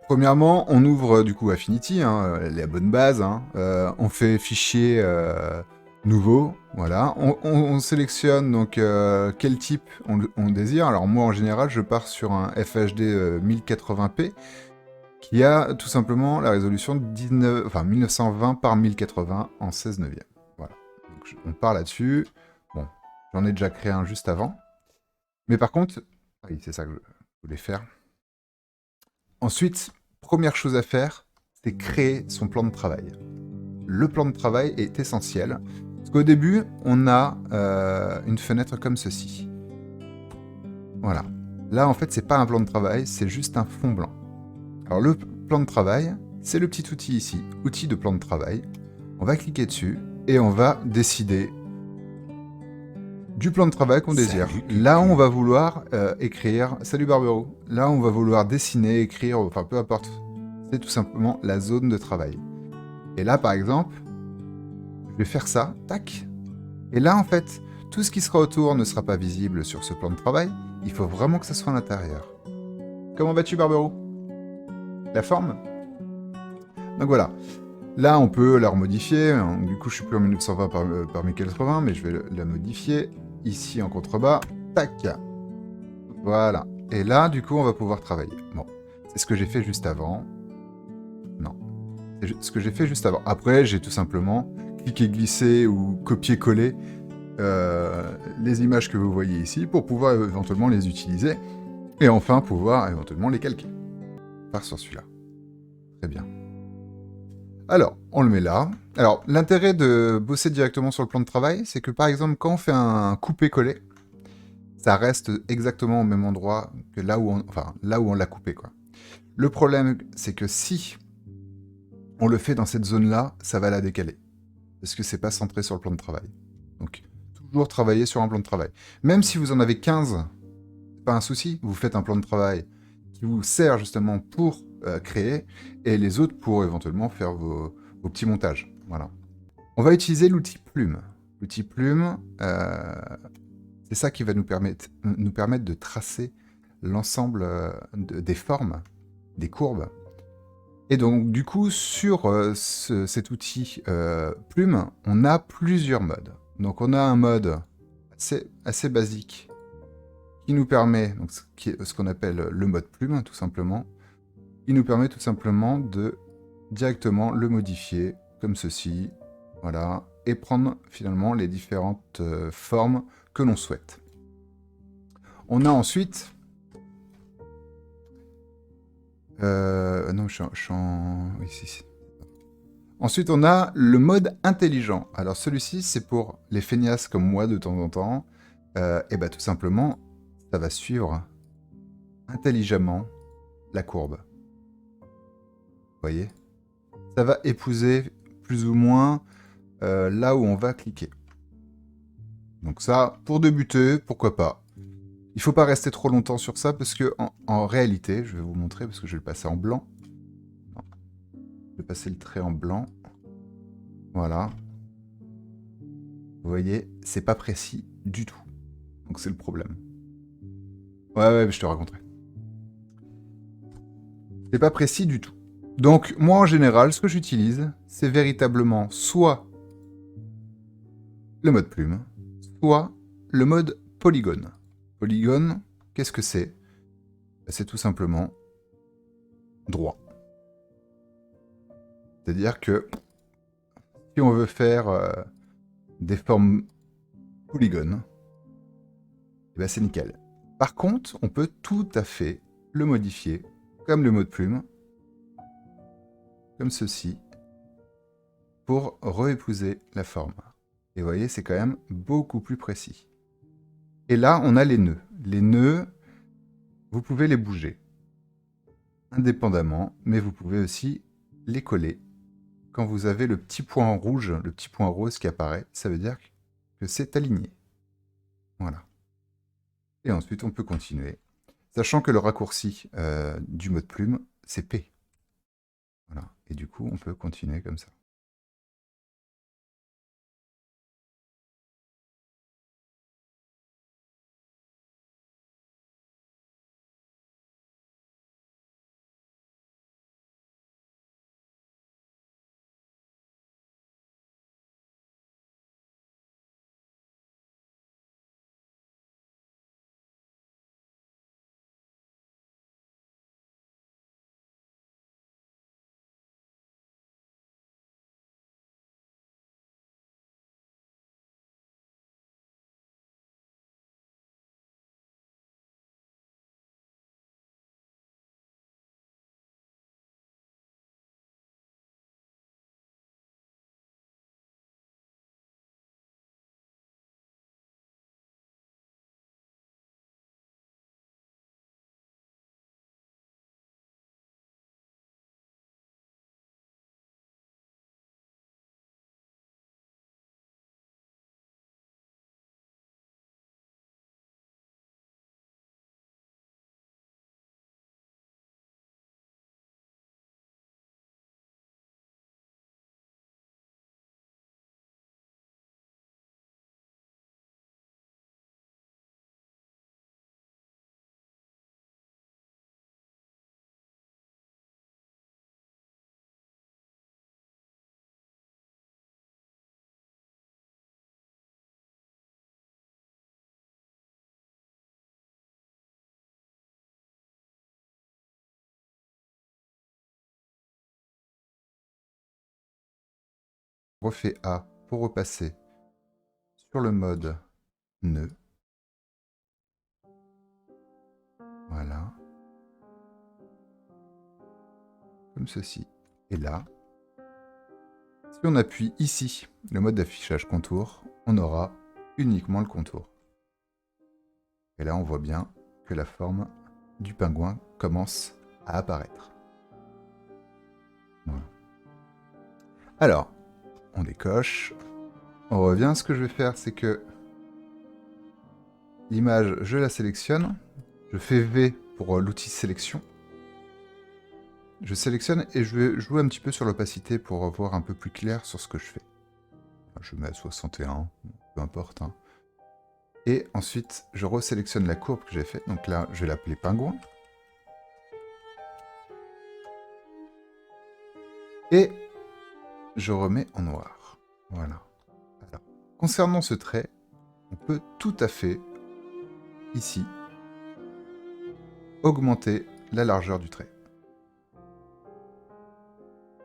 Premièrement, on ouvre du coup Affinity, hein, la bonne base. Hein. On fait fichier nouveau, voilà. On sélectionne donc quel type on désire. Alors moi en général, je pars sur un FHD 1080p qui a tout simplement la résolution de 1920 par 1080 en 16 neuvième. Voilà. Donc on part là-dessus. Bon, j'en ai déjà créé un juste avant. Mais par contre, oui, c'est ça que je voulais faire. Ensuite, première chose à faire, c'est créer son plan de travail. Le plan de travail est essentiel. Parce qu'au début, on a une fenêtre comme ceci. Voilà. Là, en fait, c'est pas un plan de travail, c'est juste un fond blanc. Alors, le plan de travail, c'est le petit outil ici, outil de plan de travail. On va cliquer dessus et on va décider du plan de travail qu'on désire. Là, on va vouloir écrire... Salut Barbero. Là, on va vouloir dessiner, écrire, enfin peu importe. C'est tout simplement la zone de travail. Et là, par exemple, je vais faire ça, tac. Et là, en fait, tout ce qui sera autour ne sera pas visible sur ce plan de travail. Il faut vraiment que ça soit à l'intérieur. Comment vas-tu, Barbero? La forme? Donc voilà. Là, on peut la remodifier. Du coup, je suis plus en 1920 par 1080, mais je vais la modifier. Ici, en contrebas. Tac. Voilà. Et là, du coup, on va pouvoir travailler. Bon. C'est ce que j'ai fait juste avant. Non. C'est ce que j'ai fait juste avant. Après, j'ai tout simplement cliqué, glissé ou copié-collé les images que vous voyez ici pour pouvoir éventuellement les utiliser et enfin pouvoir éventuellement les calquer. On part sur celui-là. Très bien. Alors, on le met là. Alors, l'intérêt de bosser directement sur le plan de travail, c'est que par exemple, quand on fait un coupé-collé, ça reste exactement au même endroit que là où on l'a coupé, quoi. Le problème, c'est que si on le fait dans cette zone-là, ça va la décaler. Parce que c'est pas centré sur le plan de travail. Donc, toujours travailler sur un plan de travail. Même si vous en avez 15, c'est pas un souci. Vous faites un plan de travail qui vous sert justement pour créer, et les autres pour éventuellement faire vos petits montages. Voilà. On va utiliser l'outil plume. L'outil plume, c'est ça qui va nous permettre de tracer l'ensemble des formes, des courbes. Et donc, du coup, sur cet outil plume, on a plusieurs modes. Donc, on a un mode assez basique qui nous permet, donc, qui est ce qu'on appelle le mode plume, tout simplement. Il nous permet tout simplement de directement le modifier comme ceci, voilà, et prendre finalement les différentes formes que l'on souhaite. On a ensuite... non, je suis en... Ici. Ensuite, on a le mode intelligent. Alors celui-ci, c'est pour les feignasses comme moi de temps en temps. Et bah tout simplement, ça va suivre intelligemment la courbe. Vous voyez? Ça va épouser plus ou moins là où on va cliquer. Donc ça, pour débuter, pourquoi pas. Il faut pas rester trop longtemps sur ça parce que en réalité, je vais vous montrer parce que je vais le passer en blanc. Non, je vais passer le trait en blanc. Voilà. Vous voyez, c'est pas précis du tout. Donc c'est le problème. Ouais, je te raconterai. C'est pas précis du tout. Donc moi en général, ce que j'utilise, c'est véritablement soit le mode plume, soit le mode polygone. Polygone, qu'est-ce que c'est? C'est tout simplement droit. C'est-à-dire que si on veut faire des formes polygones, eh ben c'est nickel. Par contre, on peut tout à fait le modifier, comme le mode plume, comme ceci, pour reépouser la forme. Et vous voyez, c'est quand même beaucoup plus précis. Et là, on a les nœuds. Les nœuds, vous pouvez les bouger indépendamment, mais vous pouvez aussi les coller. Quand vous avez le petit point rouge, le petit point rose qui apparaît, ça veut dire que c'est aligné. Voilà. Et ensuite, on peut continuer. Sachant que le raccourci du mode plume, c'est P. Voilà. Et du coup, on peut continuer comme ça. refais A pour repasser sur le mode nœud. Voilà. Comme ceci. Et là, si on appuie ici, le mode d'affichage contour, on aura uniquement le contour. Et là, on voit bien que la forme du pingouin commence à apparaître. Voilà. Alors, on décoche. On revient. Ce que je vais faire, c'est que l'image, je la sélectionne. Je fais V pour l'outil sélection. Je sélectionne et je vais jouer un petit peu sur l'opacité pour voir un peu plus clair sur ce que je fais. Je mets à 61, peu importe. Hein. Et ensuite, je resélectionne la courbe que j'ai faite. Donc là, je vais l'appeler pingouin. Et je remets en noir. Voilà. Alors, concernant ce trait, on peut tout à fait, ici, augmenter la largeur du trait.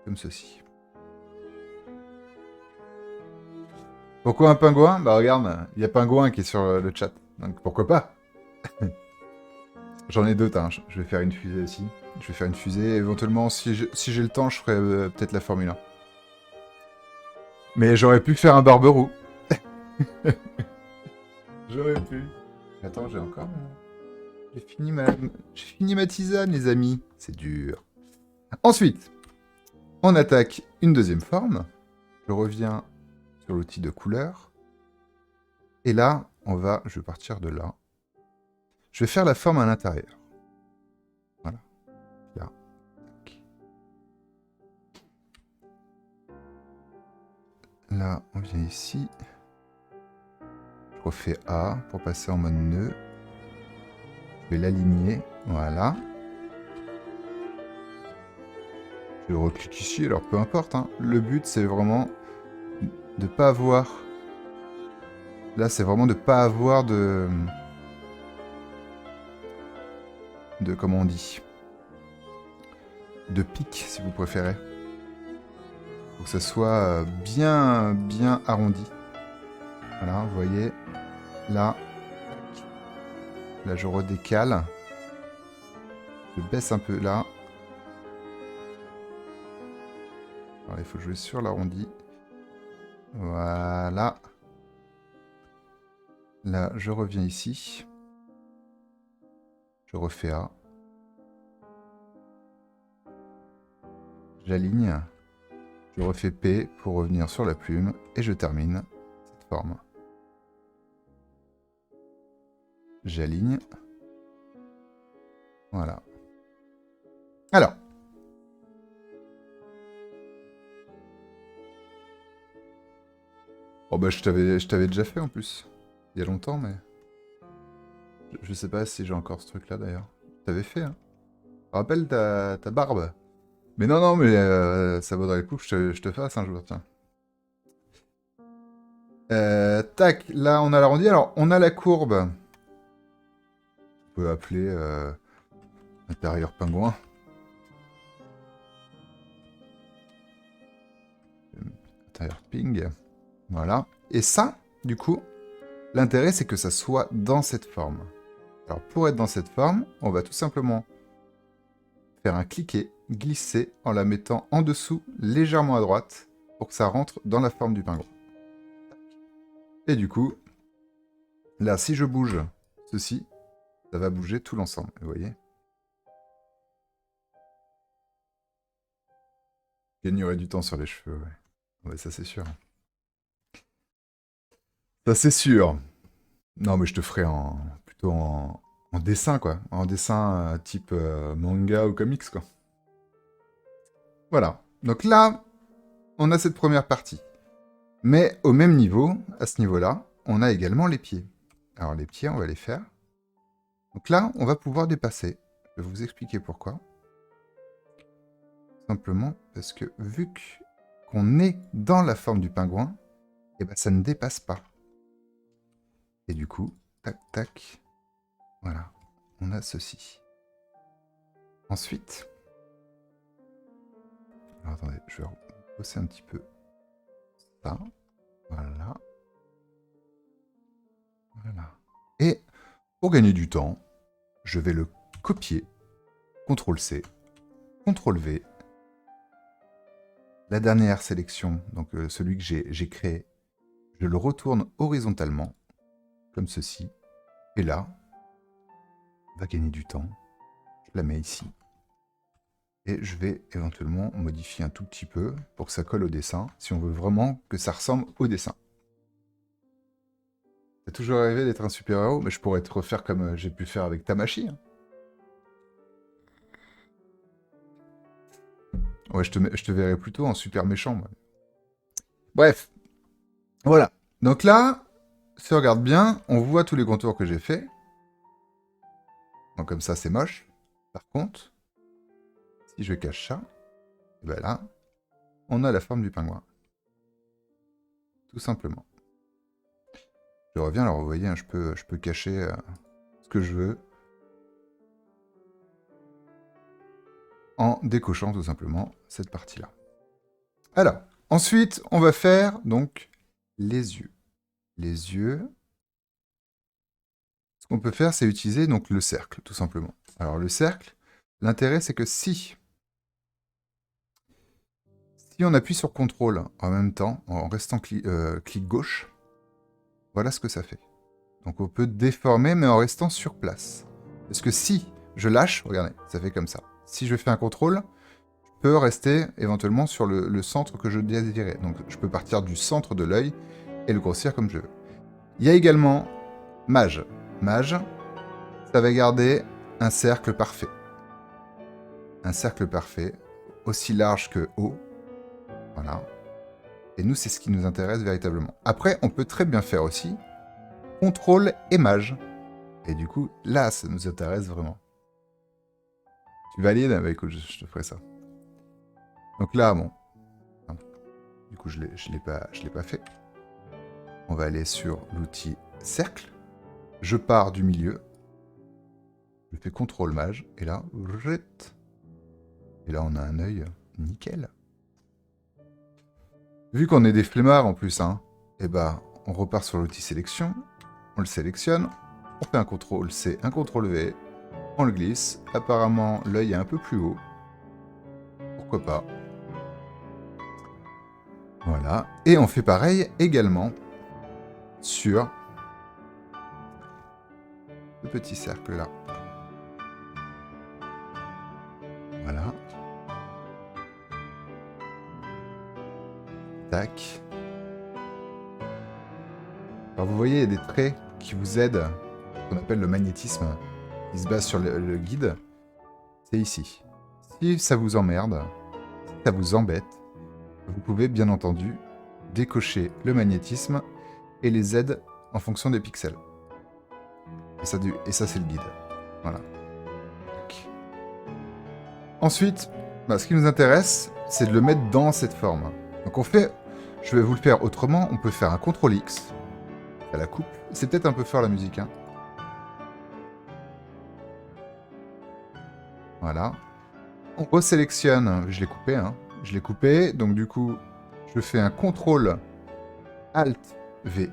Comme ceci. Pourquoi un pingouin? Bah regarde, il y a pingouin qui est sur le chat. Donc pourquoi pas? J'en ai deux, je vais faire une fusée aussi. Je vais faire une fusée, éventuellement, si j'ai le temps, je ferai peut-être la Formule 1. Mais j'aurais pu faire un Barberou. J'aurais pu. Attends, j'ai encore... J'ai fini ma tisane, les amis. C'est dur. Ensuite, on attaque une deuxième forme. Je reviens sur l'outil de couleur. Et là, je vais partir de là. Je vais faire la forme à l'intérieur. Voilà. Là. Là, on vient ici. Je refais A pour passer en mode nœud. Je vais l'aligner. Voilà. Je reclique ici, alors peu importe. Hein. Le but, c'est vraiment de pas avoir... Là, c'est vraiment de pas avoir de... Comment on dit? De pic, si vous préférez. Faut que ça soit bien arrondi. Voilà, vous voyez. Là, je redécale. Je baisse un peu là. Alors, il faut jouer sur l'arrondi. Voilà. Là, je reviens ici. Je refais A. J'aligne. Je refais P pour revenir sur la plume. Et je termine cette forme. J'aligne. Voilà. Alors. Oh bah je t'avais déjà fait en plus. Il y a longtemps, mais... Je sais pas si j'ai encore ce truc-là d'ailleurs. Je t'avais fait, hein. Rappelle ta barbe. Mais non, mais ça vaudrait le coup que je te fasse un jour, tiens. Tac, là on a l'arrondi. Alors, on a la courbe. On peut appeler intérieur pingouin. Intérieur ping. Voilà. Et ça, du coup, l'intérêt c'est que ça soit dans cette forme. Alors, pour être dans cette forme, on va tout simplement faire un cliquer, glisser en la mettant en dessous, légèrement à droite, pour que ça rentre dans la forme du pingouin. Et du coup, là, si je bouge ceci, ça va bouger tout l'ensemble, vous voyez. Gagnerait du temps sur les cheveux, ouais. Ouais, ça c'est sûr. Ça c'est sûr. Non, mais je te ferai plutôt en dessin, quoi. En dessin type manga ou comics, quoi. Voilà. Donc là, on a cette première partie. Mais au même niveau, à ce niveau-là, on a également les pieds. Alors les pieds, on va les faire. Donc là, on va pouvoir dépasser. Je vais vous expliquer pourquoi. Simplement parce que vu qu'on est dans la forme du pingouin, eh ben, ça ne dépasse pas. Et du coup, tac, tac, voilà, on a ceci. Ensuite, alors attendez, je vais bosser un petit peu ça. Voilà. Voilà. Et pour gagner du temps, je vais le copier. CTRL-C, CTRL-V. La dernière sélection, donc celui que j'ai créé, je le retourne horizontalement, comme ceci. Et là, on va gagner du temps. Je la mets ici. Et je vais éventuellement modifier un tout petit peu pour que ça colle au dessin, si on veut vraiment que ça ressemble au dessin. T'as toujours rêvé d'être un super-héros? Mais je pourrais te refaire comme j'ai pu faire avec Tamashi. Hein. Ouais, je te verrais plutôt en super méchant. Moi. Bref, voilà. Donc là, si on regarde bien, on voit tous les contours que j'ai fait. Donc comme ça, c'est moche. Par contre, si je cache ça, et ben là, on a la forme du pingouin. Tout simplement. Je reviens, alors vous voyez, hein, je peux cacher ce que je veux. En décochant tout simplement cette partie-là. Alors, ensuite, on va faire donc les yeux. Les yeux, ce qu'on peut faire, c'est utiliser donc le cercle, tout simplement. Alors le cercle, l'intérêt c'est que si on appuie sur CTRL en même temps, en restant clic gauche, voilà ce que ça fait. Donc on peut déformer, mais en restant sur place. Parce que si je lâche, regardez, ça fait comme ça. Si je fais un CTRL, je peux rester éventuellement sur le centre que je désirais. Donc je peux partir du centre de l'œil et le grossir comme je veux. Il y a également Mage. Mage, ça va garder un cercle parfait. Un cercle parfait, aussi large que haut. Voilà. Et nous, c'est ce qui nous intéresse véritablement. Après, on peut très bien faire aussi contrôle et mage. Et du coup, là, ça nous intéresse vraiment. Tu valides? Bah écoute, je te ferai ça. Donc là, bon. Du coup, je l'ai pas fait. On va aller sur l'outil cercle. Je pars du milieu. Je fais contrôle mage. Et là, et là, on a un œil nickel. Vu qu'on est des flemmards en plus, hein, et bah, on repart sur l'outil sélection. On le sélectionne. On fait un contrôle C, un contrôle V. On le glisse. Apparemment, l'œil est un peu plus haut. Pourquoi pas. Voilà. Et on fait pareil également sur ce petit cercle là. Voilà. Tac. Alors vous voyez, il y a des traits qui vous aident, qu'on appelle le magnétisme, qui se base sur le guide. C'est ici. Si ça vous emmerde, si ça vous embête, vous pouvez bien entendu décocher le magnétisme et les aides en fonction des pixels. Et ça c'est le guide. Voilà. Ensuite, ce qui nous intéresse, c'est de le mettre dans cette forme. Donc on fait, je vais vous le faire autrement, on peut faire un CTRL X à la coupe. C'est peut-être un peu fort la musique, hein. Voilà. On resélectionne, je l'ai coupé, hein. Je l'ai coupé, donc du coup, je fais un CTRL ALT V.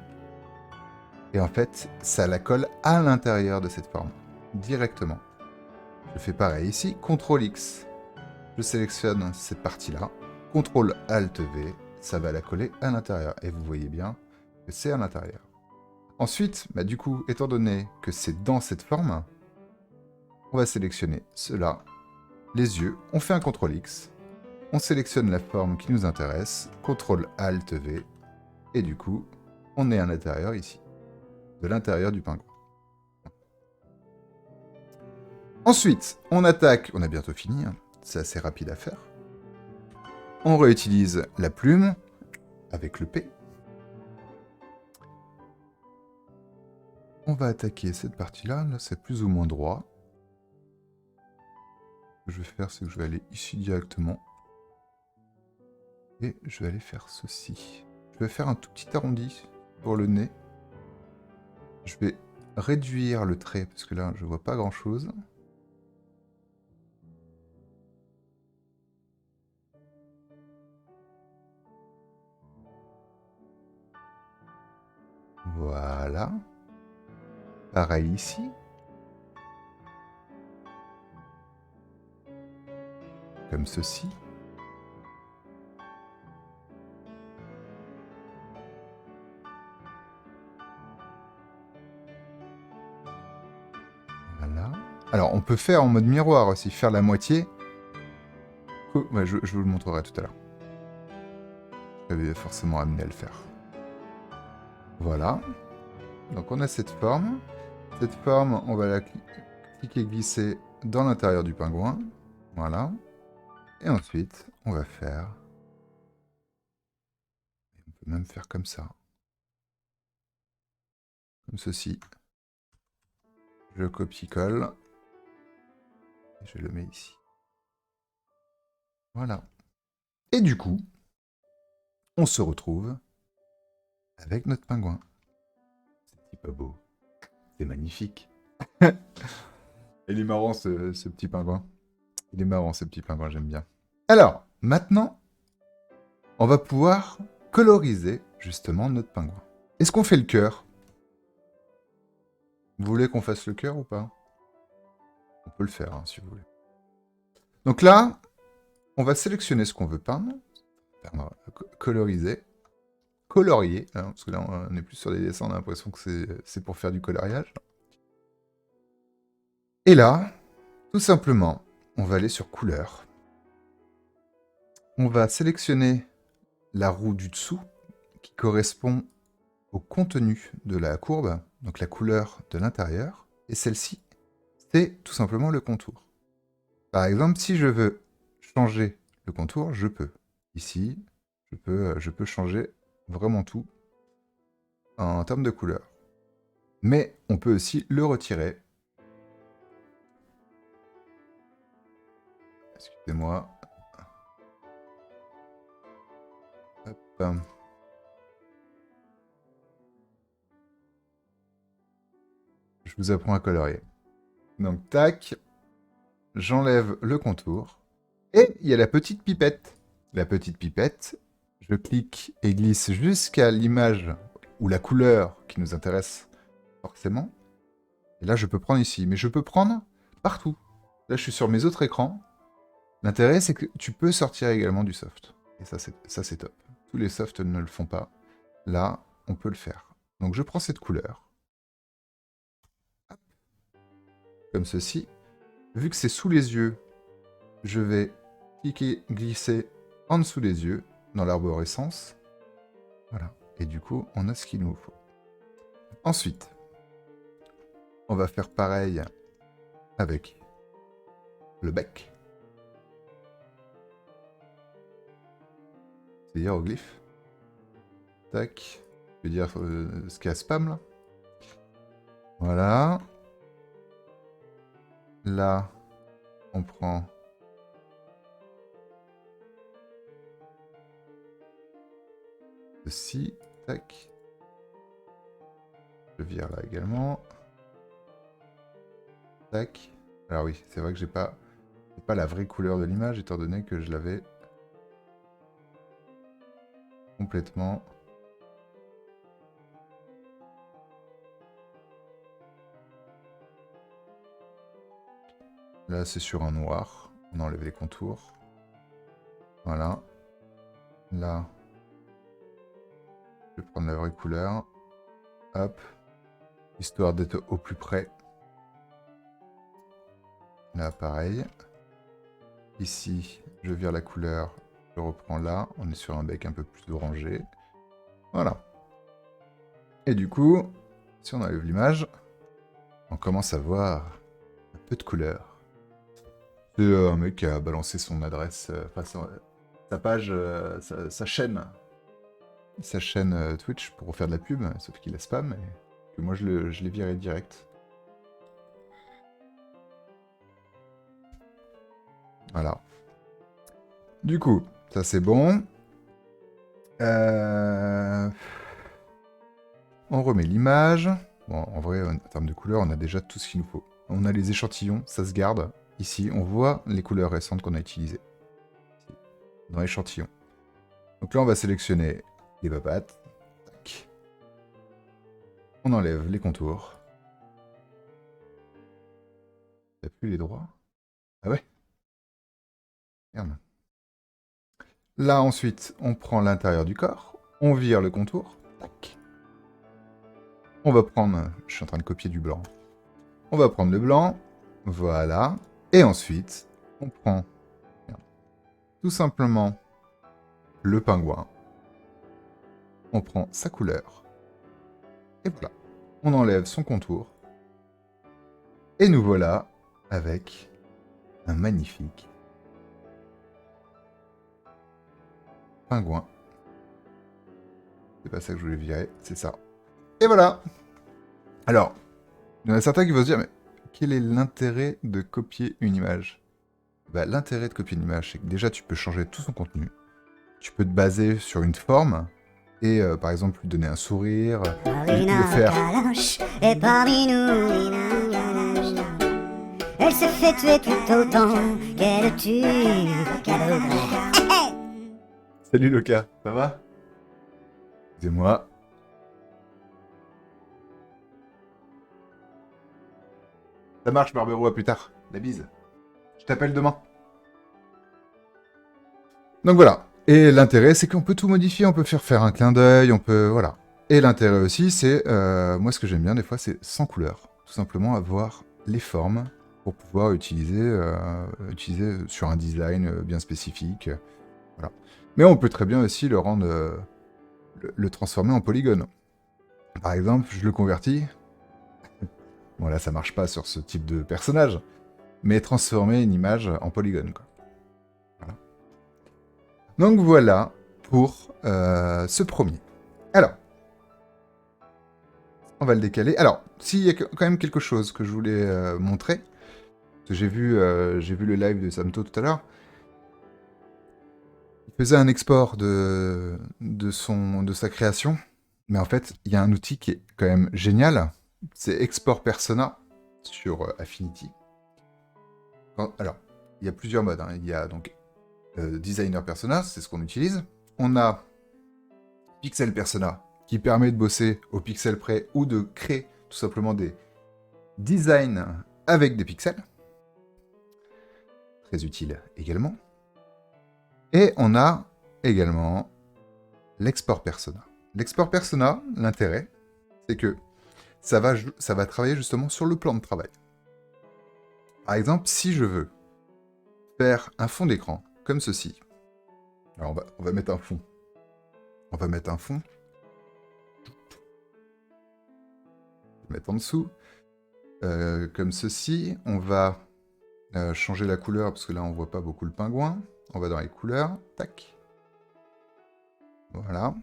Et en fait, ça la colle à l'intérieur de cette forme, directement. Je fais pareil ici, CTRL X. Je sélectionne cette partie-là, CTRL ALT V, ça va la coller à l'intérieur. Et vous voyez bien que c'est à l'intérieur. Ensuite, du coup, étant donné que c'est dans cette forme, on va sélectionner cela, les yeux, on fait un CTRL X, on sélectionne la forme qui nous intéresse, CTRL ALT V, et du coup, on est à l'intérieur ici, de l'intérieur du pingouin. Ensuite, on attaque, on a bientôt fini, hein, c'est assez rapide à faire. On réutilise la plume avec le P. On va attaquer cette partie-là, là c'est plus ou moins droit. Ce que je vais faire, c'est que je vais aller ici directement. Et je vais aller faire ceci. Je vais faire un tout petit arrondi pour le nez. Je vais réduire le trait, parce que là, je vois pas grand-chose. Voilà. Pareil ici. Comme ceci. Voilà. Alors, on peut faire en mode miroir aussi, faire la moitié. Oh, ouais, je vous le montrerai tout à l'heure. J'avais forcément amené à le faire. Voilà. Donc, on a cette forme. Cette forme, on va la cliquer et glisser dans l'intérieur du pingouin. Voilà. Et ensuite, on va faire... On peut même faire comme ça. Comme ceci. Je copie-colle. Et je le mets ici. Voilà. Et du coup, on se retrouve avec notre pingouin. C'est pas beau. C'est magnifique. Il est marrant ce petit pingouin. Il est marrant ce petit pingouin, j'aime bien. Alors, maintenant, on va pouvoir coloriser justement notre pingouin. Est-ce qu'on fait le cœur? Vous voulez qu'on fasse le cœur ou pas? On peut le faire hein, si vous voulez. Donc là, on va sélectionner ce qu'on veut peindre. Coloriser. Colorier, hein, parce que là on n'est plus sur des dessins, on a l'impression que c'est pour faire du coloriage. Et là, tout simplement, on va aller sur couleur. On va sélectionner la roue du dessous qui correspond au contenu de la courbe, donc la couleur de l'intérieur, et celle-ci, c'est tout simplement le contour. Par exemple, si je veux changer le contour, je peux. Ici, je peux changer vraiment tout en termes de couleur. Mais on peut aussi le retirer. Excusez-moi. Hop. Je vous apprends à colorier. Donc, tac. J'enlève le contour. Et il y a la petite pipette. La petite pipette, je clique et glisse jusqu'à l'image ou la couleur qui nous intéresse forcément. Et là, je peux prendre ici. Mais je peux prendre partout. Là, je suis sur mes autres écrans. L'intérêt, c'est que tu peux sortir également du soft. Et ça, c'est top. Tous les softs ne le font pas. Là, on peut le faire. Donc, je prends cette couleur. Hop. Comme ceci. Vu que c'est sous les yeux, je vais cliquer, glisser en dessous des yeux, dans l'arborescence. Voilà. Et du coup, on a ce qu'il nous faut. Ensuite, on va faire pareil avec le bec. C'est hiéroglyphe. Tac. Je vais dire ce qu'il y a spam là. Voilà. Là, on prend ceci. Tac. Je vire là également. Tac. Alors oui, c'est vrai que c'est pas la vraie couleur de l'image, étant donné que je l'avais complètement. Là, c'est sur un noir. On enlève les contours. Voilà. Là, je vais prendre la vraie couleur. Hop. Histoire d'être au plus près. Là, pareil. Ici, je vire la couleur. Je reprends là. On est sur un bec un peu plus orangé. Voilà. Et du coup, si on enlève l'image, on commence à voir un peu de couleur. C'est un mec qui a balancé son adresse, sa page, sa chaîne Twitch pour faire de la pub, sauf qu'il a spam, et que moi je l'ai viré direct. Voilà. Du coup, ça c'est bon. On remet l'image. Bon, en vrai, en termes de couleurs, on a déjà tout ce qu'il nous faut. On a les échantillons, ça se garde. Ici, on voit les couleurs récentes qu'on a utilisées. Dans l'échantillon. Donc là, on va sélectionner les papates. Tac. On enlève les contours. T'as plus les droits? Ah ouais? Merde. Là, ensuite, on prend l'intérieur du corps. On vire le contour. Tac. On va prendre... Je suis en train de copier du blanc. On va prendre le blanc. Voilà. Et ensuite, on prend tout simplement le pingouin. On prend sa couleur. Et voilà. On enlève son contour. Et nous voilà avec un magnifique pingouin. C'est pas ça que je voulais virer, c'est ça. Et voilà. Alors, il y en a certains qui vont se dire, mais quel est l'intérêt de copier une image? Bah, l'intérêt de copier une image, c'est que déjà tu peux changer tout son contenu. Tu peux te baser sur une forme et par exemple lui donner un sourire, le faire. Et parmi nous, elle se fait tuer tout autant qu'elle tue. Salut Loka, ça va? Excusez-moi. Ça marche Barbero, à plus tard. La bise. Je t'appelle demain. Donc voilà. Et l'intérêt, c'est qu'on peut tout modifier, on peut faire un clin d'œil, on peut... Voilà. Et l'intérêt aussi, c'est... moi, ce que j'aime bien, des fois, c'est sans couleur. Tout simplement avoir les formes pour pouvoir utiliser sur un design bien spécifique. Voilà. Mais on peut très bien aussi le rendre... le transformer en polygone. Par exemple, je le convertis. Bon, là, ça marche pas sur ce type de personnage. Mais transformer une image en polygone, quoi. Voilà. Donc voilà pour ce premier. Alors, on va le décaler. Alors, s'il y a quand même quelque chose que je voulais montrer, parce que j'ai vu le live de Samto tout à l'heure, il faisait un export de sa création, mais en fait, il y a un outil qui est quand même génial, c'est Export Persona sur Affinity. Alors, il y a plusieurs modes, hein. Il y a donc Designer Persona, c'est ce qu'on utilise. On a Pixel Persona, qui permet de bosser au pixel près ou de créer tout simplement des designs avec des pixels. Très utile également. Et on a également l'export persona. L'export persona, l'intérêt, c'est que ça va travailler justement sur le plan de travail. Par exemple, si je veux faire un fond d'écran comme ceci, alors on va mettre un fond. On va mettre un fond. Mettre en dessous. Comme ceci, on va changer la couleur parce que là on voit pas beaucoup le pingouin. On va dans les couleurs, tac. Voilà.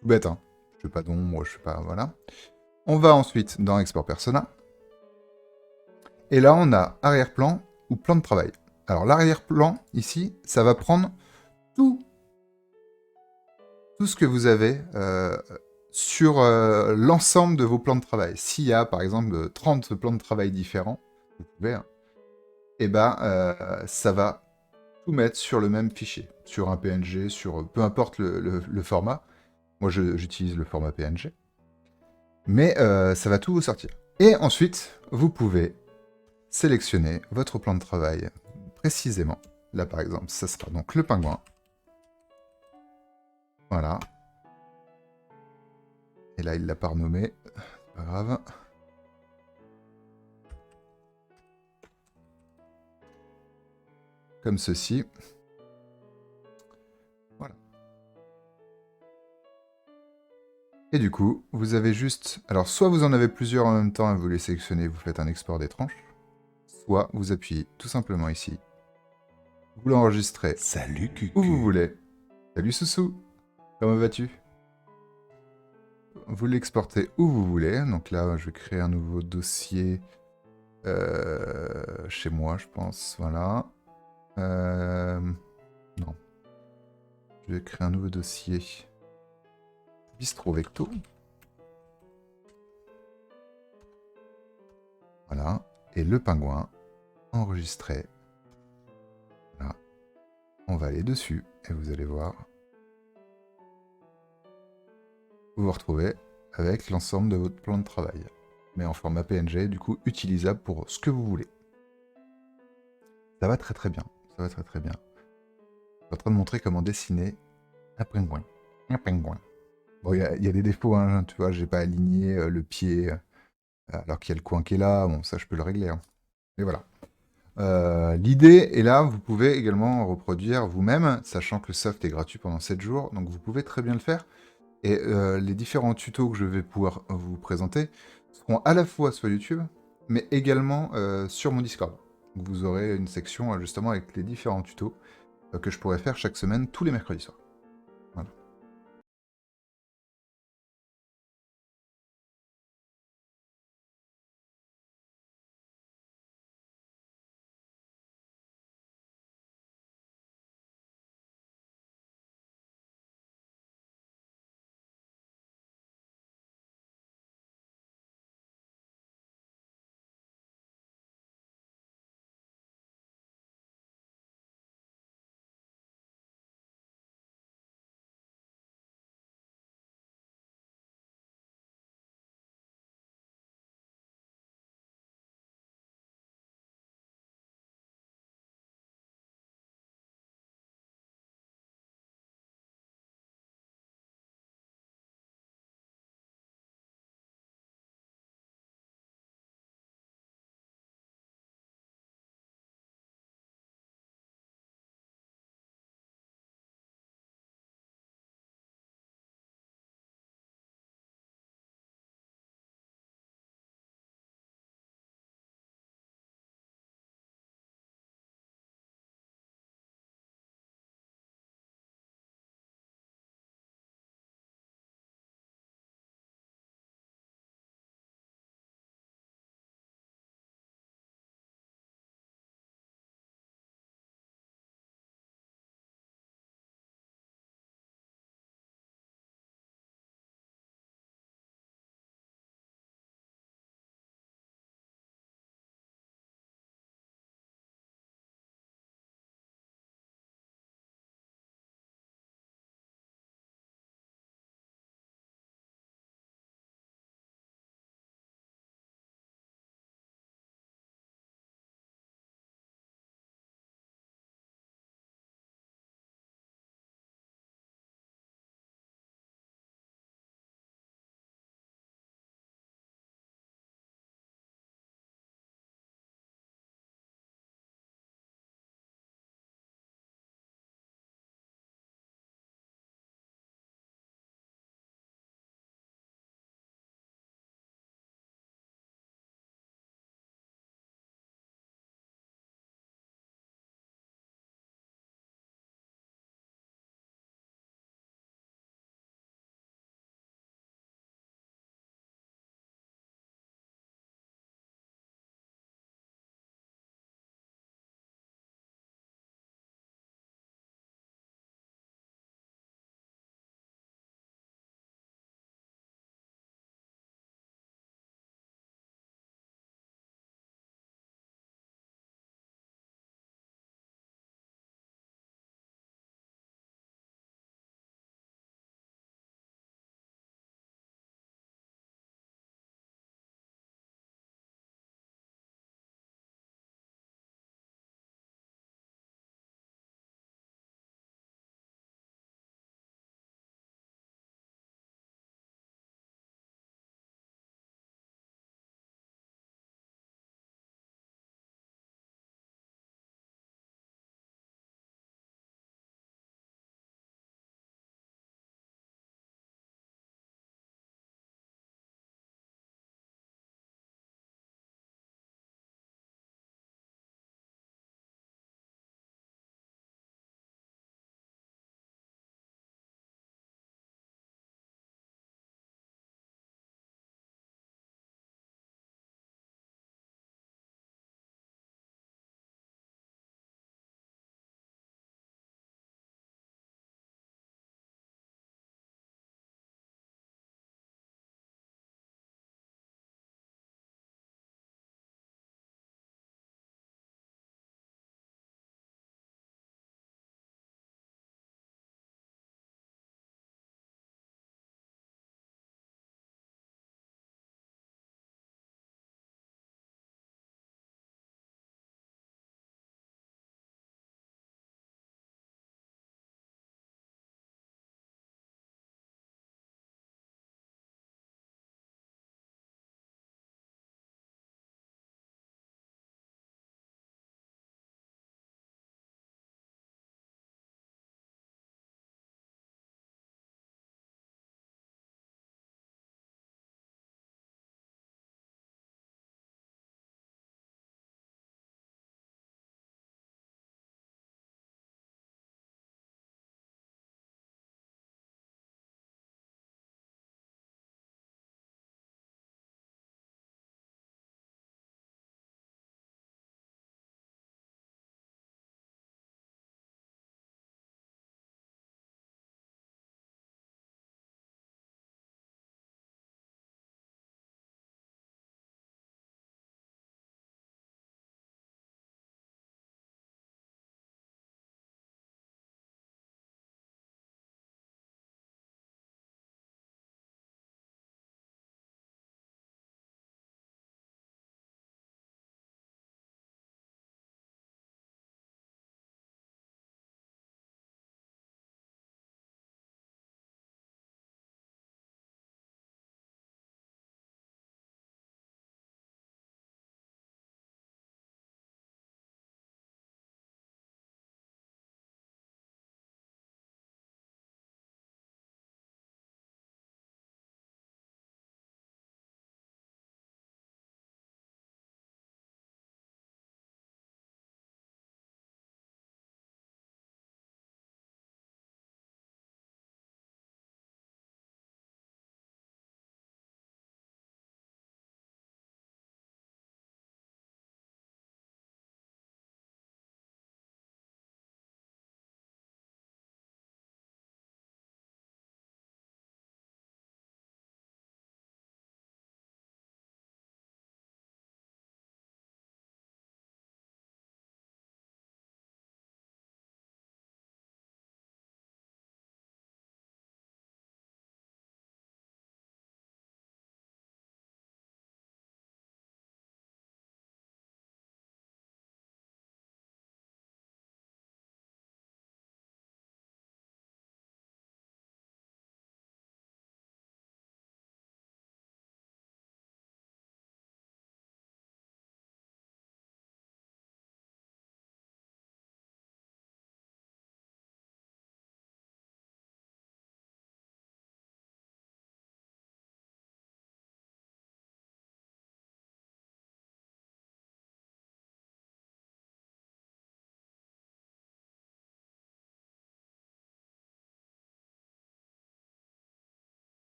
Tout bête, hein. Je fais pas d'ombre, je fais pas... Voilà. On va ensuite dans Export Persona. Et là, on a arrière-plan ou plan de travail. Alors, l'arrière-plan, ici, ça va prendre tout ce que vous avez sur l'ensemble de vos plans de travail. S'il y a, par exemple, 30 plans de travail différents, vous pouvez... Hein, et ben, ça va tout mettre sur le même fichier, sur un PNG, sur peu importe le format. Moi, j'utilise le format PNG. Mais ça va tout vous sortir. Et ensuite, vous pouvez sélectionner votre plan de travail précisément. Là, par exemple, ça sera donc le pingouin. Voilà. Et là, il l'a pas renommé. Pas grave. Comme ceci. Voilà. Et du coup, vous avez juste... Alors, soit vous en avez plusieurs en même temps et vous les sélectionnez, vous faites un export des tranches. Soit vous appuyez tout simplement ici. Vous l'enregistrez. Salut Cucu. Où vous voulez. Salut Soussou. Comment vas-tu? Vous l'exportez où vous voulez. Donc là, je vais créer un nouveau dossier chez moi, je pense. Voilà. Non. Je vais créer un nouveau dossier. Bistro Vecto. Voilà. Et le pingouin enregistré. Voilà. On va aller dessus et vous allez voir. Vous vous retrouvez avec l'ensemble de votre plan de travail. Mais en format PNG, du coup, utilisable pour ce que vous voulez. Ça va très très bien. Ça va très très bien. Je suis en train de montrer comment dessiner un pingouin. Un pingouin. Bon, il y a des défauts, hein, tu vois, j'ai pas aligné le pied, alors qu'il y a le coin qui est là. Bon, ça, je peux le régler. Hein. Mais voilà. L'idée est là, vous pouvez également reproduire vous-même, sachant que le soft est gratuit pendant 7 jours, donc vous pouvez très bien le faire. Et les différents tutos que je vais pouvoir vous présenter seront à la fois sur YouTube, mais également sur mon Discord. Donc vous aurez une section justement avec les différents tutos que je pourrais faire chaque semaine, tous les mercredis soirs. Voilà.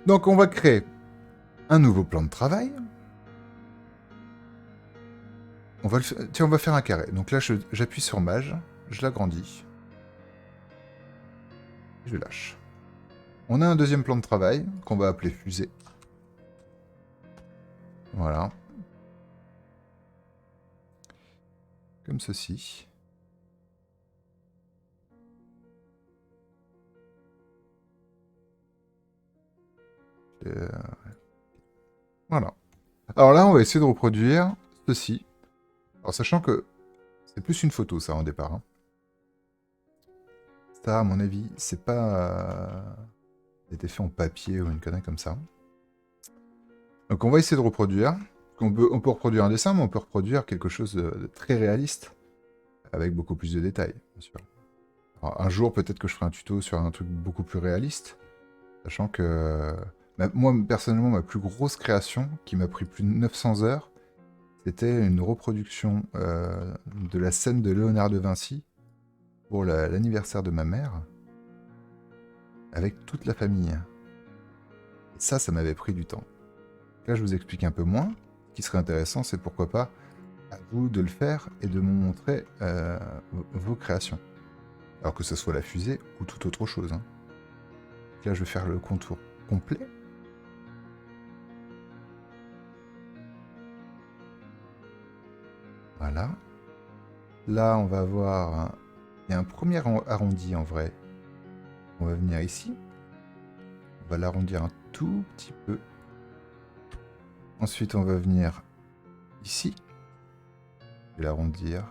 Donc on va créer un nouveau plan de travail. Tiens, on va faire un carré. Donc là, j'appuie sur Mage, je l'agrandis, je lâche. On a un deuxième plan de travail qu'on va appeler fusée. Voilà. Comme ceci. Voilà. Alors là, on va essayer de reproduire ceci. Alors sachant que c'est plus une photo, ça, au départ. Hein. Ça, à mon avis, c'est pas... été fait en papier ou une connerie comme ça. Donc on va essayer de reproduire. On peut reproduire un dessin, mais on peut reproduire quelque chose de très réaliste, avec beaucoup plus de détails, bien sûr. Alors, un jour, peut-être que je ferai un tuto sur un truc beaucoup plus réaliste, sachant que... moi, personnellement, ma plus grosse création, qui m'a pris plus de 900 heures, c'était une reproduction de la scène de Léonard de Vinci pour l'anniversaire de ma mère, avec toute la famille. Et ça m'avait pris du temps. Là, je vous explique un peu moins. Ce qui serait intéressant, c'est pourquoi pas à vous de le faire et de me montrer vos créations. Alors que ce soit la fusée ou toute autre chose. Hein. Là, je vais faire le contour complet. Voilà. Là, on va avoir... Il y a un premier arrondi en vrai. On va venir ici. On va l'arrondir un tout petit peu. Ensuite, on va venir ici. Je vais l'arrondir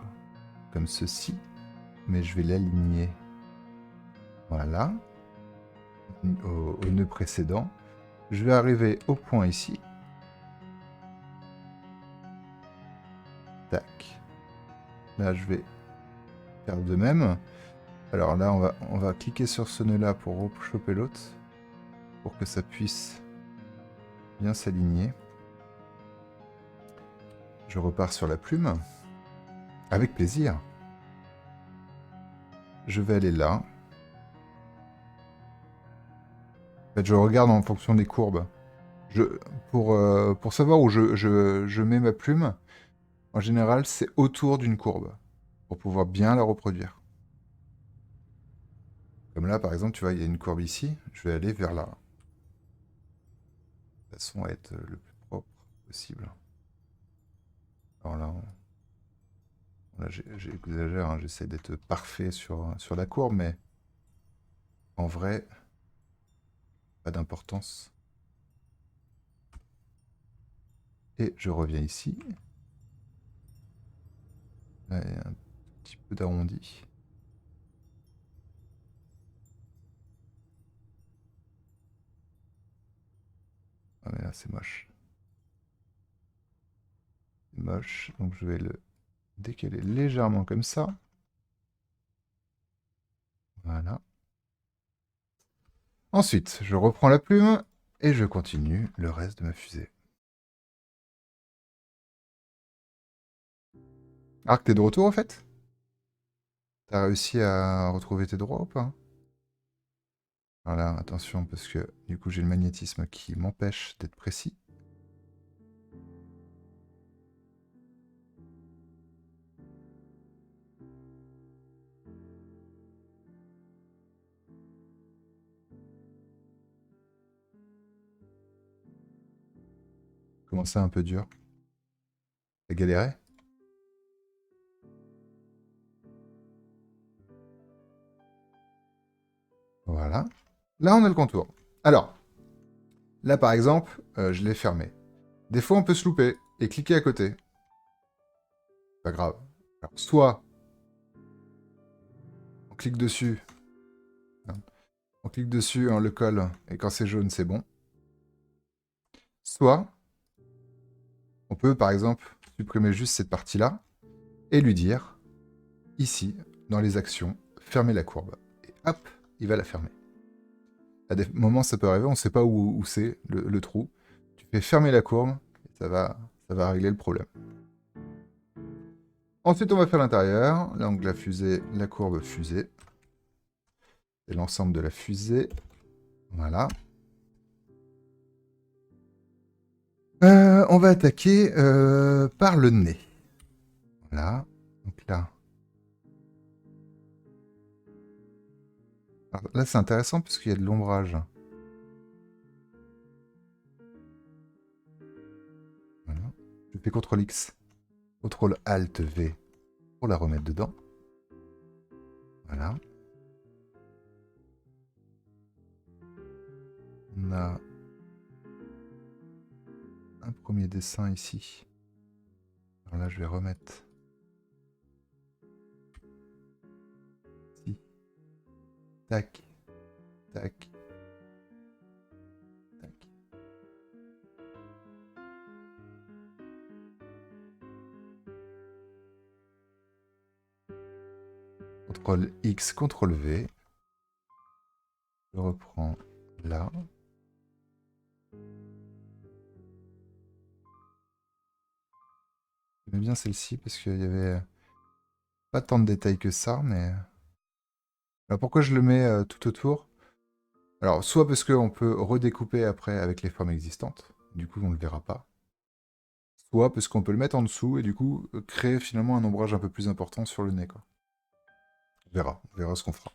comme ceci. Mais je vais l'aligner. Voilà. Au nœud précédent. Je vais arriver au point ici. Tac. Là, je vais faire de même. Alors là, on va cliquer sur ce nœud-là pour choper l'autre. Pour que ça puisse bien s'aligner. Je repars sur la plume. Avec plaisir. Je vais aller là. En fait, je regarde en fonction des courbes. Pour savoir où je mets ma plume, en général, c'est autour d'une courbe. Pour pouvoir bien la reproduire. Comme là, par exemple, tu vois, il y a une courbe ici. Je vais aller vers là. De façon à être le plus propre possible. Alors là, j'exagère, hein, j'essaie d'être parfait sur la courbe, mais en vrai, pas d'importance. Et je reviens ici. Là, il y a un petit peu d'arrondi. Ah mais là, c'est moche. C'est moche, donc je vais le décaler légèrement comme ça. Voilà. Ensuite, je reprends la plume et je continue le reste de ma fusée. Arc, t'es de retour en fait? T'as réussi à retrouver tes droits ou pas? Voilà, attention parce que du coup j'ai le magnétisme qui m'empêche d'être précis. Comment ça un peu dur? T'as galéré? Voilà. Là on a le contour. Alors, là par exemple, je l'ai fermé. Des fois on peut se louper et cliquer à côté. Pas grave. Alors, soit on clique dessus, on clique dessus, on le colle, et quand c'est jaune, c'est bon. Soit, on peut, par exemple, supprimer juste cette partie-là, et lui dire, ici, dans les actions, fermer la courbe. Et hop, il va la fermer. À des moments, ça peut arriver, on ne sait pas où c'est, le trou. Tu fais fermer la courbe, et ça va régler le problème. Ensuite, on va faire l'intérieur, donc la fusée, la courbe fusée. C'est l'ensemble de la fusée. Voilà. On va attaquer par le nez. Voilà. Donc là. Alors là, c'est intéressant parce qu'il y a de l'ombrage. Voilà. Je fais CTRL X, CTRL ALT V pour la remettre dedans. Voilà. On a un premier dessin ici. Alors là, je vais remettre ici. Tac, tac, tac. CTRL X, CTRL V. Je reprends là. J'aime bien celle-ci parce qu'il y avait pas tant de détails que ça, mais... Alors pourquoi je le mets tout autour? Alors, soit parce qu'on peut redécouper après avec les formes existantes, du coup on ne le verra pas. Soit parce qu'on peut le mettre en dessous et du coup créer finalement un ombrage un peu plus important sur le nez, quoi. On verra ce qu'on fera.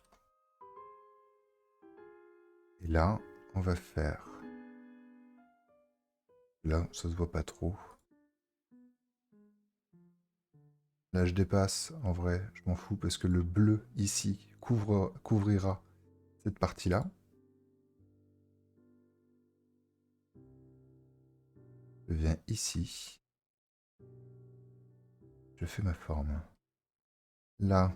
Et là, on va faire... Là, ça se voit pas trop. Là, je dépasse, en vrai, je m'en fous, parce que le bleu, ici, couvrira cette partie-là. Je viens ici. Je fais ma forme. Là,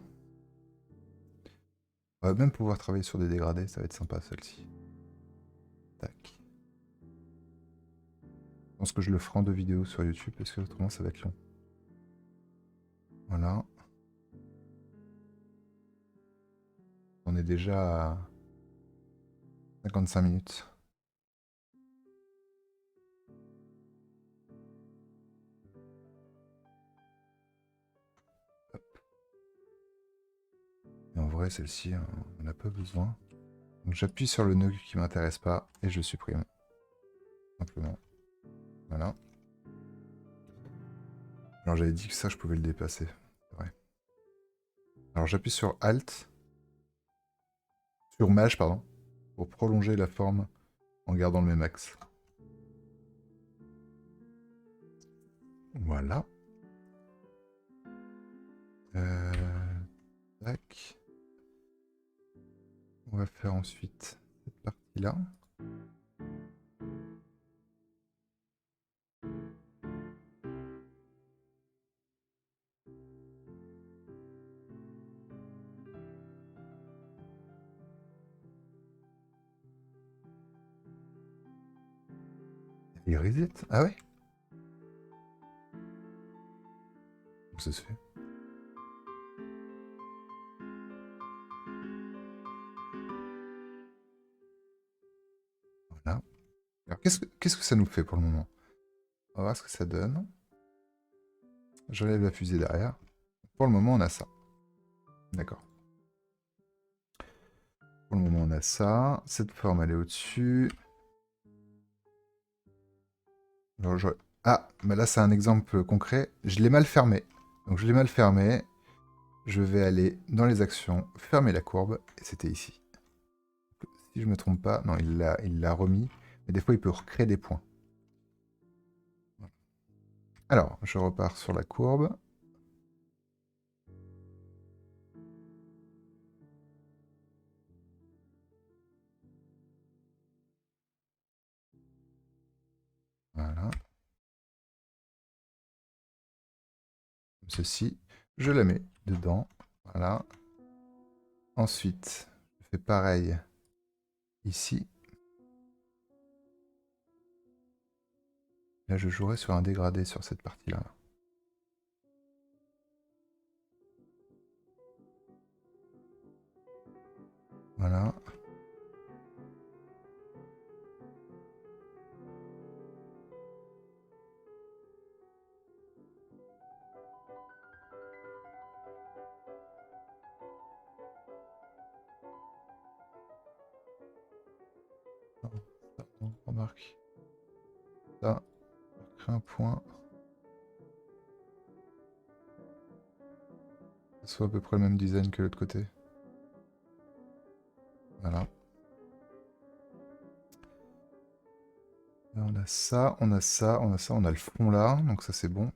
on va même pouvoir travailler sur des dégradés, ça va être sympa, celle-ci. Tac. Je pense que je le ferai en 2 vidéos sur YouTube, parce que autrement, ça va être long. Voilà. On est déjà à 55 minutes. Et en vrai, celle-ci, on n'a pas besoin. Donc j'appuie sur le nœud qui m'intéresse pas et je supprime. Simplement. Voilà. Alors j'avais dit que ça, je pouvais le dépasser. C'est vrai. Alors j'appuie sur Alt. Sur Maj, pardon. Pour prolonger la forme en gardant le même axe. Voilà. Tac. On va faire ensuite cette partie-là. Il reset. Ah ouais? Ça se fait. Voilà. Alors qu'est-ce que ça nous fait pour le moment? On va voir ce que ça donne. J'enlève la fusée derrière. Pour le moment, on a ça. D'accord. Pour le moment, on a ça. Cette forme, elle est au-dessus. Ah, bah là, c'est un exemple concret. Je l'ai mal fermé. Donc, je l'ai mal fermé. Je vais aller dans les actions, fermer la courbe. Et c'était ici. Si je me trompe pas... Non, il l'a remis. Mais des fois, il peut recréer des points. Alors, je repars sur la courbe. Voilà. Comme ceci. Je la mets dedans. Voilà. Ensuite, je fais pareil ici. Là, je jouerai sur un dégradé sur cette partie-là. Voilà. Oh, ça, on remarque. Ça, crée un point. Que ce soit à peu près le même design que l'autre côté. Voilà. Là, on a ça, on a ça, on a ça, on a le fond là, donc ça c'est bon.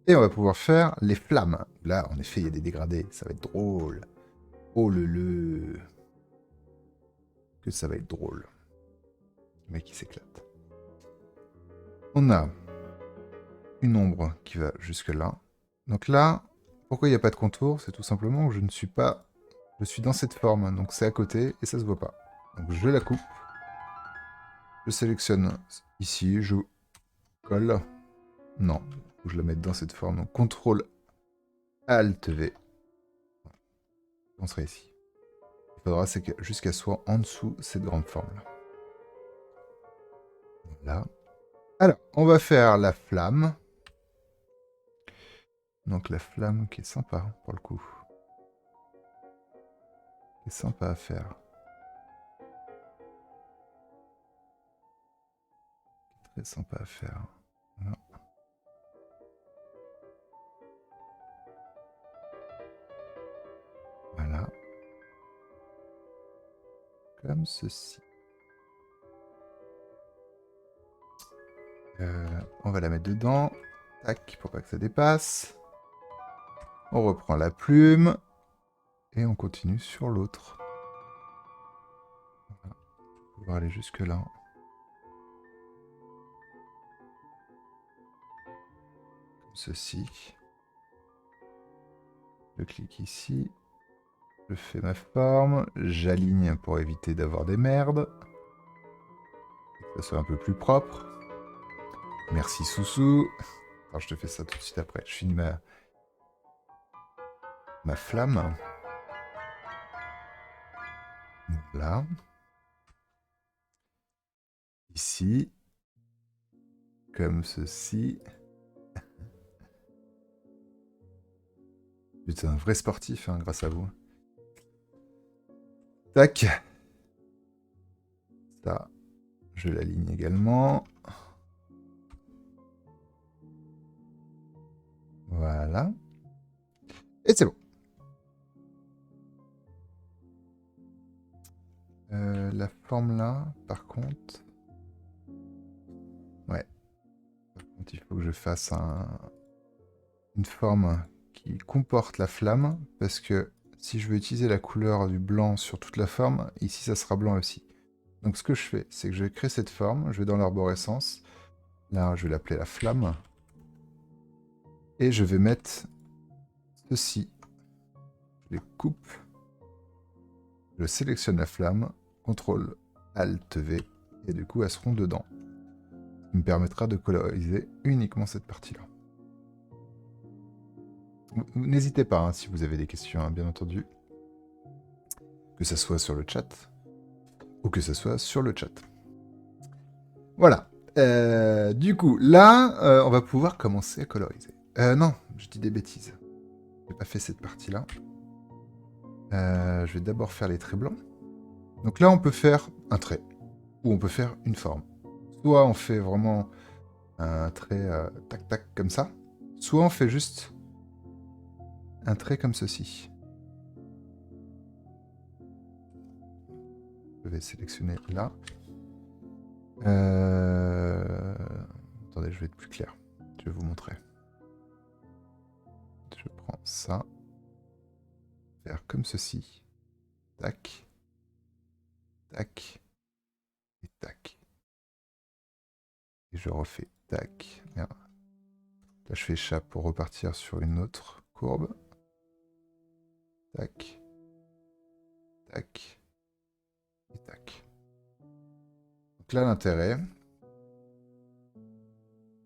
Et on va pouvoir faire les flammes. Là, en effet, il y a des dégradés, ça va être drôle. Oh le. Que ça va être drôle. Le mec, il s'éclate. On a une ombre qui va jusque là. Donc là, pourquoi il n'y a pas de contour? C'est tout simplement que je ne suis pas... Je suis dans cette forme, donc c'est à côté et ça se voit pas. Donc je la coupe. Je sélectionne ici, je colle. Non, faut que je la mette dans cette forme. Donc CTRL ALT V. On sera ici. Il faudra juste qu'elle soit en dessous cette grande forme là. Voilà. Alors, on va faire la flamme. Donc la flamme qui est sympa pour le coup. Qui est sympa à faire. Très sympa à faire. Voilà. Voilà. Comme ceci. On va la mettre dedans. Tac, pour pas que ça dépasse. On reprend la plume. Et on continue sur l'autre. Voilà. On va aller jusque là. Comme ceci. Je clique ici. Je fais ma forme. J'aligne pour éviter d'avoir des merdes. Que ça soit un peu plus propre. Merci Soussou. Alors je te fais ça tout de suite après. Je finis ma flamme. Voilà. Ici. Comme ceci. Vous êtes un vrai sportif, hein, grâce à vous. Tac. Ça, je l'aligne également. Voilà. Et c'est bon. La forme là, par contre... Ouais. Par contre, il faut que je fasse une forme qui comporte la flamme, parce que si je veux utiliser la couleur du blanc sur toute la forme, ici ça sera blanc aussi. Donc ce que je fais, c'est que je vais créer cette forme, je vais dans l'arborescence, là je vais l'appeler la flamme, et je vais mettre ceci. Je les coupe, je sélectionne la flamme, CTRL ALT V, et du coup elles seront dedans. Ce qui me permettra de coloriser uniquement cette partie-là. N'hésitez pas, hein, si vous avez des questions, hein, bien entendu. Que ça soit sur le chat, ou que ça soit sur le chat. Voilà. Du coup, là, on va pouvoir commencer à coloriser. Non, je dis des bêtises. J'ai pas fait cette partie-là. Je vais d'abord faire les traits blancs. Donc là, on peut faire un trait, ou on peut faire une forme. Soit on fait vraiment un trait tac-tac comme ça, soit on fait juste un trait comme ceci. Je vais sélectionner là. Attendez, je vais être plus clair. Je vais vous montrer. Je prends ça. Faire comme ceci. Tac. Tac. Et tac. Et je refais tac. Merde. Là, je fais échappe pour repartir sur une autre courbe. Tac. Tac. Et tac. Donc là, l'intérêt,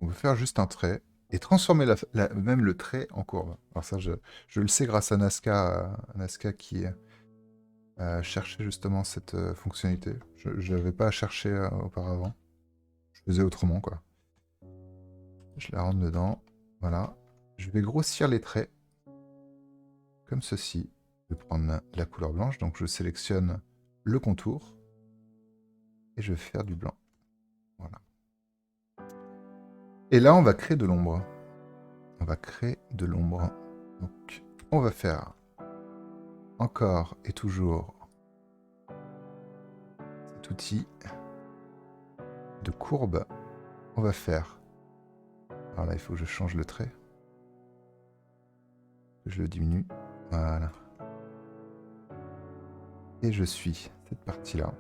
on peut faire juste un trait et transformer même le trait en courbe. Alors ça, je le sais grâce à Nazca qui cherchait justement cette fonctionnalité. Je n'avais pas à chercher auparavant. Je faisais autrement, quoi. Je la rentre dedans. Voilà. Je vais grossir les traits. Comme ceci. Je vais prendre la couleur blanche. Donc je sélectionne le contour. Et je vais faire du blanc. Voilà. Et là, on va créer de l'ombre. On va créer de l'ombre. Donc, on va faire encore et toujours cet outil de courbe. On va faire... Alors là, il faut que je change le trait. Que je le diminue. Voilà. Et je suis cette partie-là.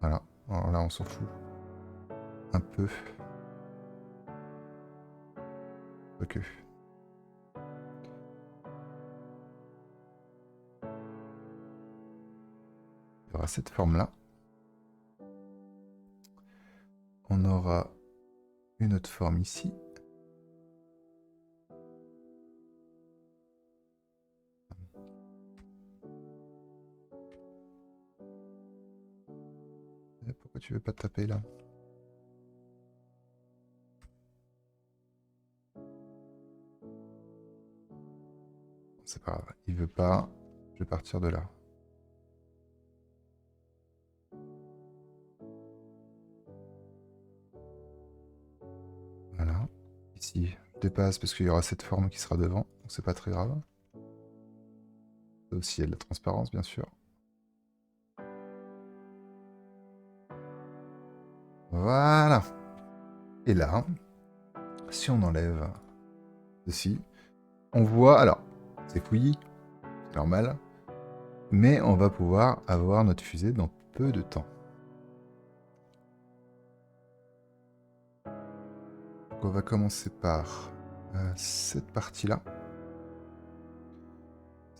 Voilà. Alors là, on s'en fout. Un peu. Ok. Il y aura cette forme-là. On aura une autre forme ici. Pourquoi tu veux pas te taper là? C'est pas grave. Il veut pas. Je vais partir de là. Voilà. Ici, je dépasse parce qu'il y aura cette forme qui sera devant. Donc c'est pas très grave. Ça aussi, il y a de la transparence, bien sûr. Voilà. Et là, si on enlève ceci, on voit... Alors, c'est fouillis, c'est normal. Mais on va pouvoir avoir notre fusée dans peu de temps. Donc on va commencer par cette partie-là.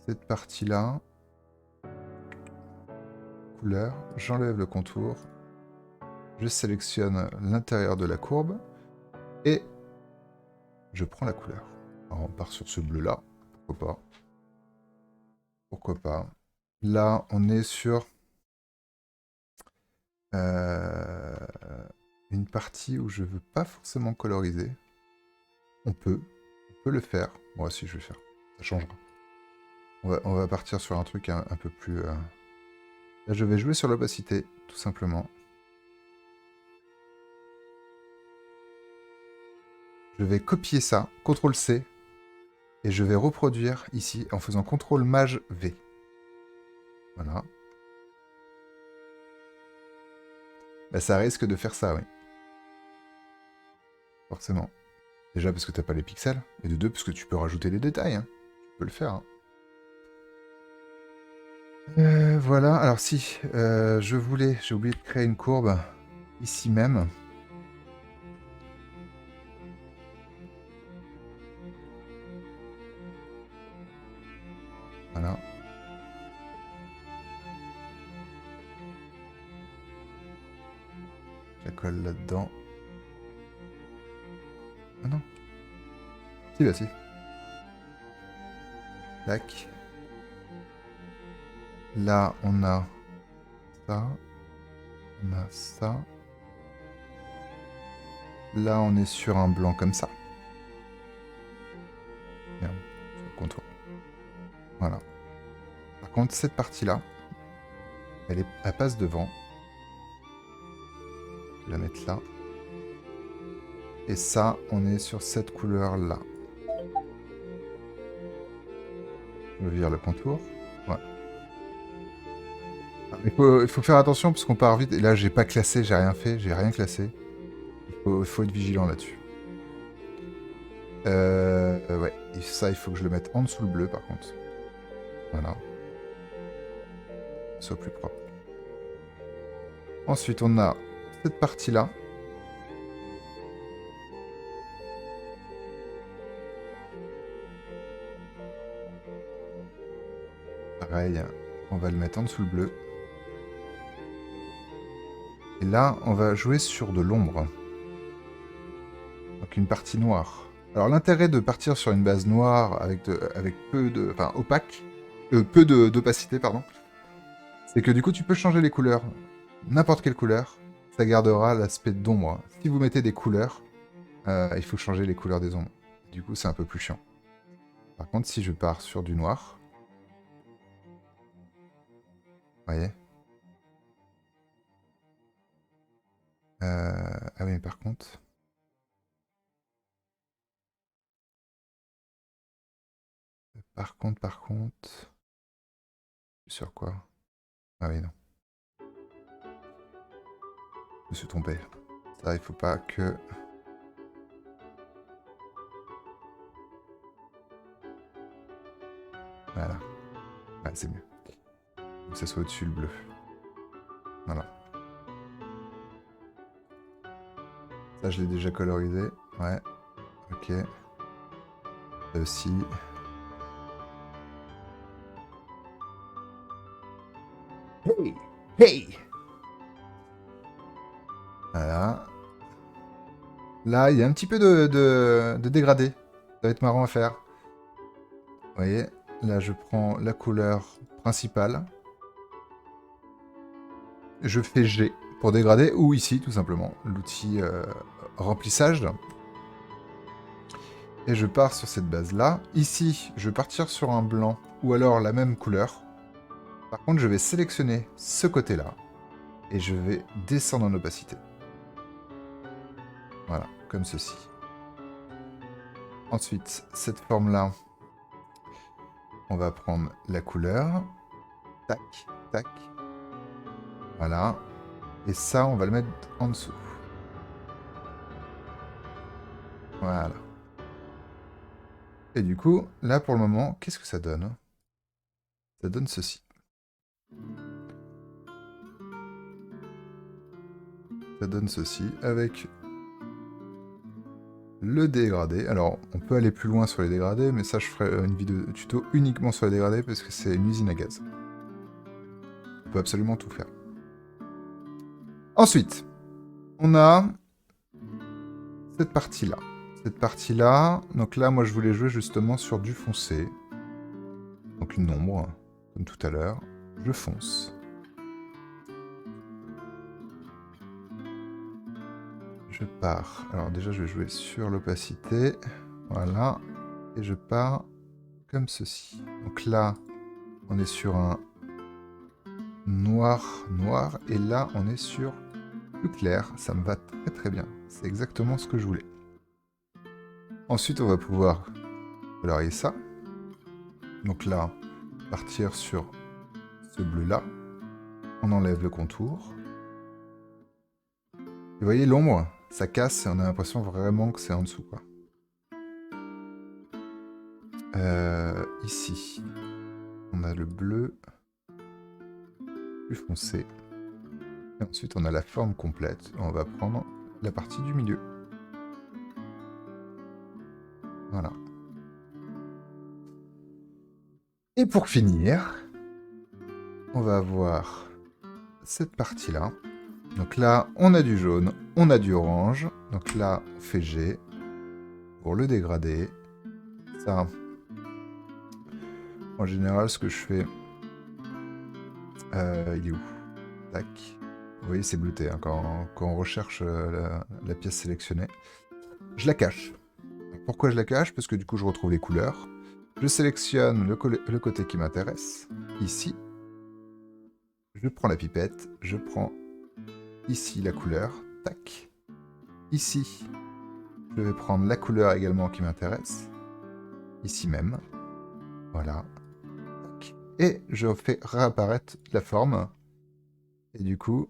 Cette partie-là. Couleur. J'enlève le contour. Je sélectionne l'intérieur de la courbe. Et je prends la couleur. Alors on part sur ce bleu-là. Pourquoi pas? Pourquoi pas? Là, on est sur une partie où je veux pas forcément coloriser. On peut le faire. Moi aussi, je vais le faire. Ça changera. On va partir sur un truc un peu plus... Là, je vais jouer sur l'opacité, tout simplement. Je vais copier ça, CTRL-C, et je vais reproduire ici en faisant CTRL-MAJ-V. Voilà. Bah, ça risque de faire ça, oui. Forcément. Déjà parce que t'as pas les pixels, et de deux parce que tu peux rajouter des détails. Hein. Tu peux le faire. Hein. Voilà, alors si, j'ai oublié de créer une courbe ici même. Voilà. Je la colle là-dedans. Ah non. Si, bah si. Tac. Là, on a ça. On a ça. Là, on est sur un blanc comme ça. Merde, sur le contour. Voilà. Par contre, cette partie-là, elle passe devant. Je vais la mettre là. Et ça, on est sur cette couleur-là. Je vire le contour. Ouais. Il faut faire attention parce qu'on part vite. Et là, j'ai pas classé, j'ai rien fait, j'ai rien classé. Il faut être vigilant là-dessus. Ouais. Et ça, il faut que je le mette en dessous le bleu, par contre. Voilà. Soit plus propre. Ensuite, on a cette partie-là. Pareil, on va le mettre en dessous le bleu. Et là, on va jouer sur de l'ombre. Donc une partie noire. Alors l'intérêt de partir sur une base noire avec peu de... Enfin, opaque. Peu d'opacité, pardon. C'est que du coup, tu peux changer les couleurs. N'importe quelle couleur. Ça gardera l'aspect d'ombre. Si vous mettez des couleurs, il faut changer les couleurs des ombres. Du coup, c'est un peu plus chiant. Par contre, si je pars sur du noir... Vous voyez? Ah oui, mais par contre... Par contre... Sur quoi? Ah oui, non. Je me suis trompé. Ça, il faut pas que... Voilà. Ouais, c'est mieux. Que ça soit au-dessus le bleu. Voilà. Ça, je l'ai déjà colorisé. Ouais. Ok. Ça aussi. Hey! Hey! Voilà. Là, il y a un petit peu de dégradé. Ça va être marrant à faire. Vous voyez? Là, je prends la couleur principale. Je fais G pour dégrader, ou ici, tout simplement, l'outil remplissage. Et je pars sur cette base-là. Ici, je vais partir sur un blanc, ou alors la même couleur. Par contre, je vais sélectionner ce côté-là, et je vais descendre en opacité. Voilà, comme ceci. Ensuite, cette forme-là, on va prendre la couleur. Tac, tac. Voilà. Et ça, on va le mettre en dessous. Voilà. Et du coup, là, pour le moment, qu'est-ce que ça donne? Ça donne ceci. Ça donne ceci, avec le dégradé. Alors, on peut aller plus loin sur les dégradés, mais ça, je ferai une vidéo tuto uniquement sur les dégradés, parce que c'est une usine à gaz. On peut absolument tout faire. Ensuite, on a cette partie-là. Cette partie-là, donc là, moi, je voulais jouer justement sur du foncé. Donc une ombre, comme tout à l'heure. Je fonce. Je pars. Alors déjà, je vais jouer sur l'opacité. Voilà. Et je pars comme ceci. Donc là, on est sur un noir, noir. Et là, on est sur plus clair. Ça me va très très bien. C'est exactement ce que je voulais. Ensuite, on va pouvoir colorier ça. Donc là, partir sur ce bleu-là. On enlève le contour. Vous voyez l'ombre, ça casse et on a l'impression vraiment que c'est en dessous, quoi. Ici, on a le bleu plus foncé. Et ensuite, on a la forme complète. On va prendre la partie du milieu. Voilà. Et pour finir, on va avoir cette partie-là. Donc là, on a du jaune, on a du orange. Donc là, on fait G pour le dégrader. Ça, en général, ce que je fais... il est où? Tac. Vous voyez, c'est bleuté hein, quand on recherche la pièce sélectionnée. Je la cache. Pourquoi je la cache? Parce que du coup, je retrouve les couleurs. Je sélectionne le côté qui m'intéresse. Ici. Je prends la pipette. Je prends ici la couleur. Tac. Ici, je vais prendre la couleur également qui m'intéresse. Ici même. Voilà. Tac. Et je fais réapparaître la forme. Et du coup,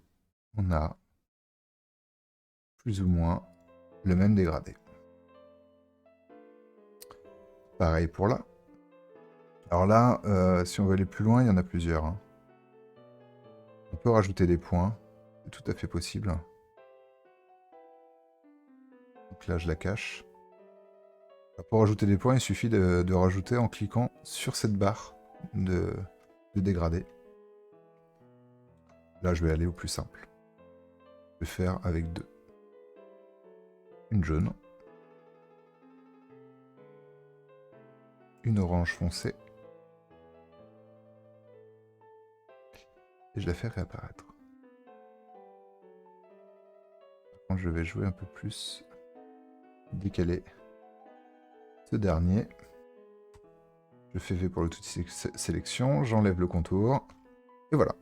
on a plus ou moins le même dégradé. Pareil pour là. Alors là, si on veut aller plus loin, il y en a plusieurs. Hein. On peut rajouter des points. C'est tout à fait possible. Donc là, je la cache. Pour rajouter des points, il suffit de rajouter en cliquant sur cette barre de dégradé. Là, je vais aller au plus simple. Je vais faire avec deux. Une jaune. Une orange foncée. Et je la fais réapparaître. Par contre, je vais jouer un peu plus décalé. Ce dernier. Je fais V pour l'outil sélection. J'enlève le contour. Et voilà.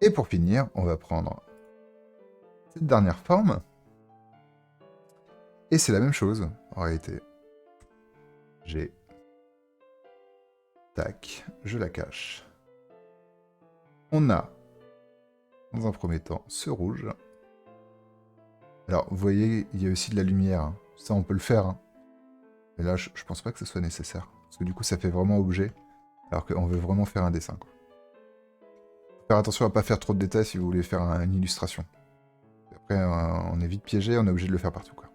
Et pour finir, on va prendre cette dernière forme. Et c'est la même chose, en réalité. J'ai... Tac, je la cache. On a, dans un premier temps, ce rouge. Alors, vous voyez, il y a aussi de la lumière. Hein. Ça, on peut le faire. Hein. Mais là, je pense pas que ce soit nécessaire. Parce que du coup, ça fait vraiment objet. Alors qu'on veut vraiment faire un dessin. Quoi. Faire attention à pas faire trop de détails si vous voulez faire une illustration. Après, on est vite piégé, on est obligé de le faire partout. Quoi.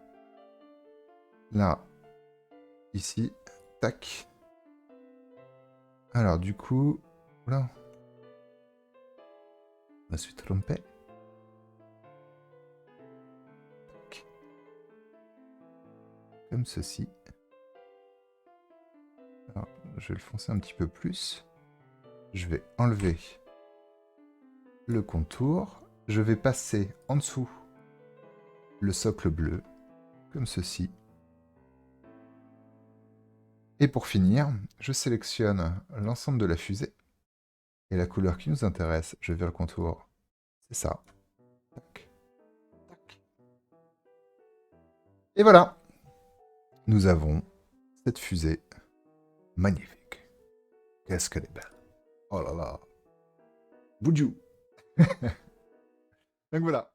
Là, ici, tac. Alors, du coup... Oula. Je me suis trompé. Tac. Comme ceci. Alors, je vais le foncer un petit peu plus. Je vais enlever le contour. Je vais passer en dessous le socle bleu, comme ceci. Et pour finir, je sélectionne l'ensemble de la fusée. Et la couleur qui nous intéresse, je vais vers le contour. C'est ça. Tac. Tac. Et voilà. Nous avons cette fusée magnifique. Qu'est-ce qu'elle est belle. Oh là là. Boudjou. Donc voilà.